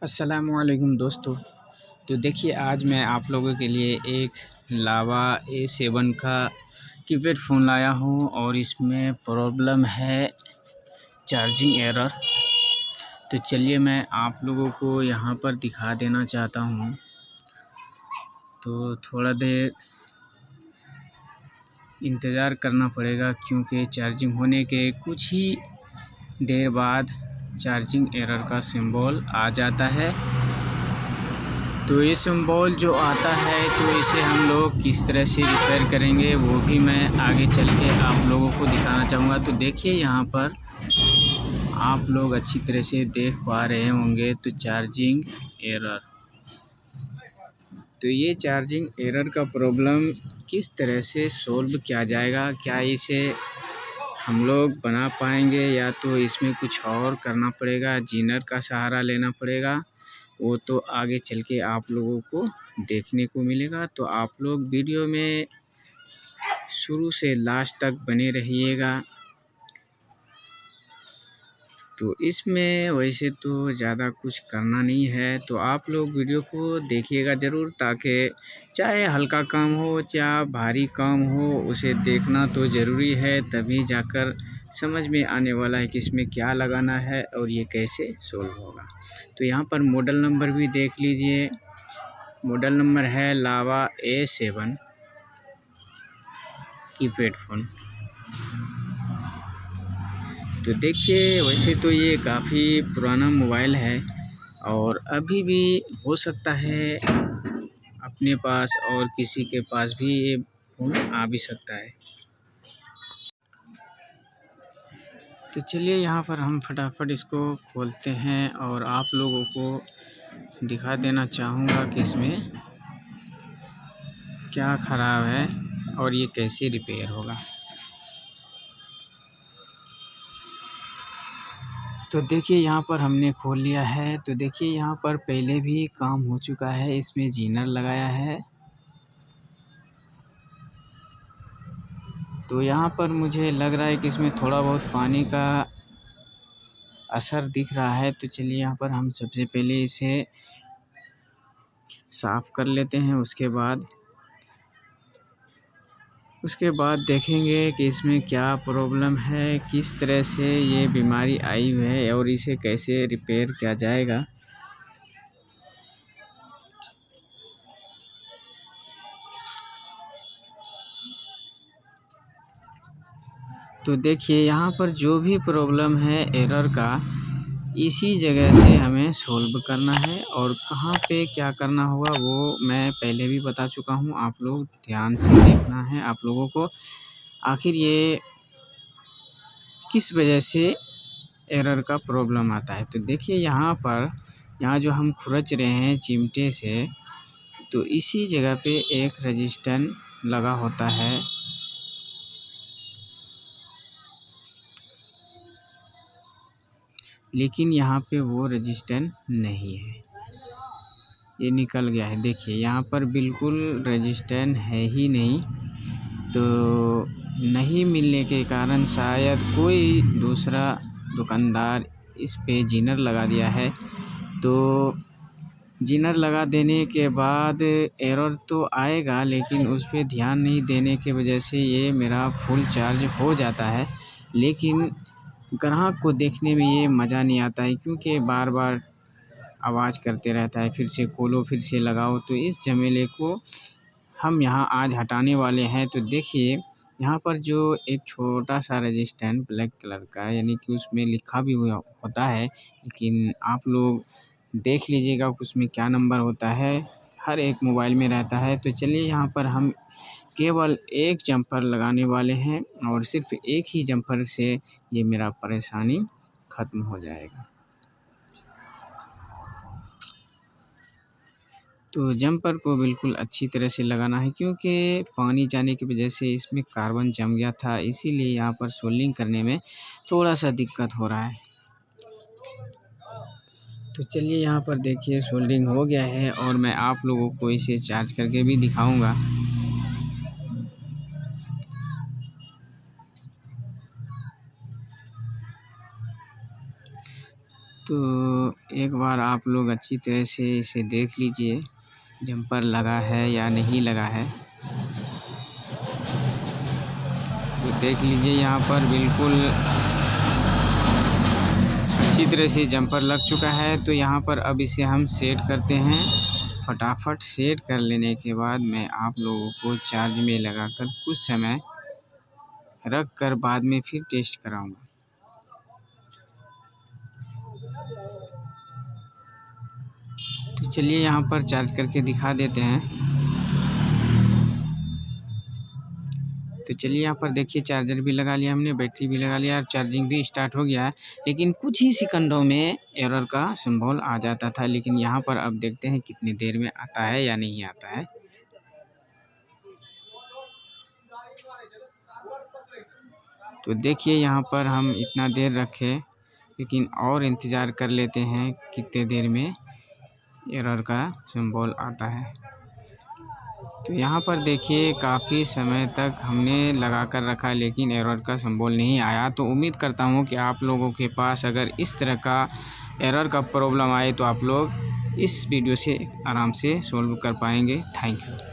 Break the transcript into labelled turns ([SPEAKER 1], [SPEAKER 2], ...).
[SPEAKER 1] अस्सलामुअलैकुम दोस्तों। तो देखिए, आज मैं आप लोगों के लिए एक लावा A7 का कीपैड फ़ोन लाया हूँ और इसमें प्रॉब्लम है चार्जिंग एरर। तो चलिए मैं आप लोगों को यहाँ पर दिखा देना चाहता हूँ। तो थोड़ा देर इंतज़ार करना पड़ेगा क्योंकि चार्जिंग होने के कुछ ही देर बाद चार्जिंग एरर का सिंबल आ जाता है। तो ये सिंबल जो आता है तो इसे हम लोग किस तरह से रिपेयर करेंगे वो भी मैं आगे चल के आप लोगों को दिखाना चाहूँगा। तो देखिए, यहाँ पर आप लोग अच्छी तरह से देख पा रहे होंगे तो चार्जिंग एरर। तो ये चार्जिंग एरर का प्रॉब्लम किस तरह से सॉल्व किया जाएगा, क्या इसे हम लोग बना पाएंगे या तो इसमें कुछ और करना पड़ेगा, जीनर का सहारा लेना पड़ेगा, वो तो आगे चल के आप लोगों को देखने को मिलेगा। तो आप लोग वीडियो में शुरू से लास्ट तक बने रहिएगा। तो इसमें वैसे तो ज़्यादा कुछ करना नहीं है, तो आप लोग वीडियो को देखिएगा ज़रूर, ताकि चाहे हल्का काम हो चाहे भारी काम हो उसे देखना तो ज़रूरी है, तभी जाकर समझ में आने वाला है कि इसमें क्या लगाना है और ये कैसे सोल्व होगा। तो यहाँ पर मॉडल नंबर भी देख लीजिए। मॉडल नंबर है लावा A7 कीपैड फ़ोन। तो देखिए, वैसे तो ये काफ़ी पुराना मोबाइल है और अभी भी हो सकता है अपने पास और किसी के पास भी ये फ़ोन आ भी सकता है। तो चलिए यहाँ पर हम फटाफट इसको खोलते हैं और आप लोगों को दिखा देना चाहूँगा कि इसमें क्या ख़राब है और ये कैसे रिपेयर होगा। तो देखिए, यहाँ पर हमने खोल लिया है। तो देखिए, यहाँ पर पहले भी काम हो चुका है, इसमें जीनर लगाया है। तो यहाँ पर मुझे लग रहा है कि इसमें थोड़ा बहुत पानी का असर दिख रहा है। तो चलिए यहाँ पर हम सबसे पहले इसे साफ़ कर लेते हैं। उसके बाद देखेंगे कि इसमें क्या प्रॉब्लम है, किस तरह से ये बीमारी आई है और इसे कैसे रिपेयर किया जाएगा। तो देखिए, यहाँ पर जो भी प्रॉब्लम है एरर का, इसी जगह से हमें सॉल्व करना है और कहाँ पे क्या करना होगा वो मैं पहले भी बता चुका हूँ। आप लोग ध्यान से देखना है आप लोगों को, आखिर ये किस वजह से एरर का प्रॉब्लम आता है। तो देखिए, यहाँ जो हम खुरच रहे हैं चिमटे से, तो इसी जगह पे एक रजिस्टर लगा होता है। लेकिन यहाँ पे वो रजिस्टर नहीं है, ये निकल गया है। देखिए, यहाँ पर बिल्कुल रजिस्टर है ही नहीं। तो नहीं मिलने के कारण शायद कोई दूसरा दुकानदार इस पे जीनर लगा दिया है। तो जीनर लगा देने के बाद एरर तो आएगा, लेकिन उस पे ध्यान नहीं देने की वजह से ये मेरा फुल चार्ज हो जाता है। लेकिन ग्राहक को देखने में ये मज़ा नहीं आता है, क्योंकि बार बार आवाज़ करते रहता है, फिर से खोलो फिर से लगाओ। तो इस झमेले को हम यहाँ आज हटाने वाले हैं। तो देखिए, यहाँ पर जो एक छोटा सा रजिस्टर ब्लैक कलर का, यानी कि उसमें लिखा भी हुआ होता है, लेकिन आप लोग देख लीजिएगा कि उसमें क्या नंबर होता है, हर एक मोबाइल में रहता है। तो चलिए, यहाँ पर हम केवल एक जम्पर लगाने वाले हैं और सिर्फ एक ही जम्पर से ये मेरा परेशानी ख़त्म हो जाएगा। तो जम्पर को बिल्कुल अच्छी तरह से लगाना है, क्योंकि पानी जाने की वजह से इसमें कार्बन जम गया था, इसीलिए यहाँ पर सोल्डिंग करने में थोड़ा सा दिक्कत हो रहा है। तो चलिए, यहाँ पर देखिए सोल्डिंग हो गया है और मैं आप लोगों को इसे चार्ज करके भी दिखाऊंगा। तो एक बार आप लोग अच्छी तरह से इसे देख लीजिए, जंपर लगा है या नहीं लगा है। तो देख लीजिए यहाँ पर बिल्कुल अच्छी तरह से जंपर लग चुका है। तो यहाँ पर अब इसे हम सेट करते हैं। फटाफट सेट कर लेने के बाद मैं आप लोगों को चार्ज में लगाकर कुछ समय रख कर बाद में फिर टेस्ट कराऊंगा। तो चलिए यहाँ पर चार्ज करके दिखा देते हैं। तो चलिए यहाँ पर देखिए, चार्जर भी लगा लिया हमने, बैटरी भी लगा लिया और चार्जिंग भी स्टार्ट हो गया है। लेकिन कुछ ही सेकंडों में एरर का सिंबल आ जाता था, लेकिन यहाँ पर अब देखते हैं कितनी देर में आता है या नहीं आता है। तो देखिए यहाँ पर हम इतना देर रखे, लेकिन और इंतज़ार कर लेते हैं कितने देर में एरर का सिंबल आता है। तो यहाँ पर देखिए काफ़ी समय तक हमने लगा कर रखा, लेकिन एरर का सिंबल नहीं आया। तो उम्मीद करता हूँ कि आप लोगों के पास अगर इस तरह का एरर का प्रॉब्लम आए तो आप लोग इस वीडियो से आराम से सॉल्व कर पाएंगे। Thank you.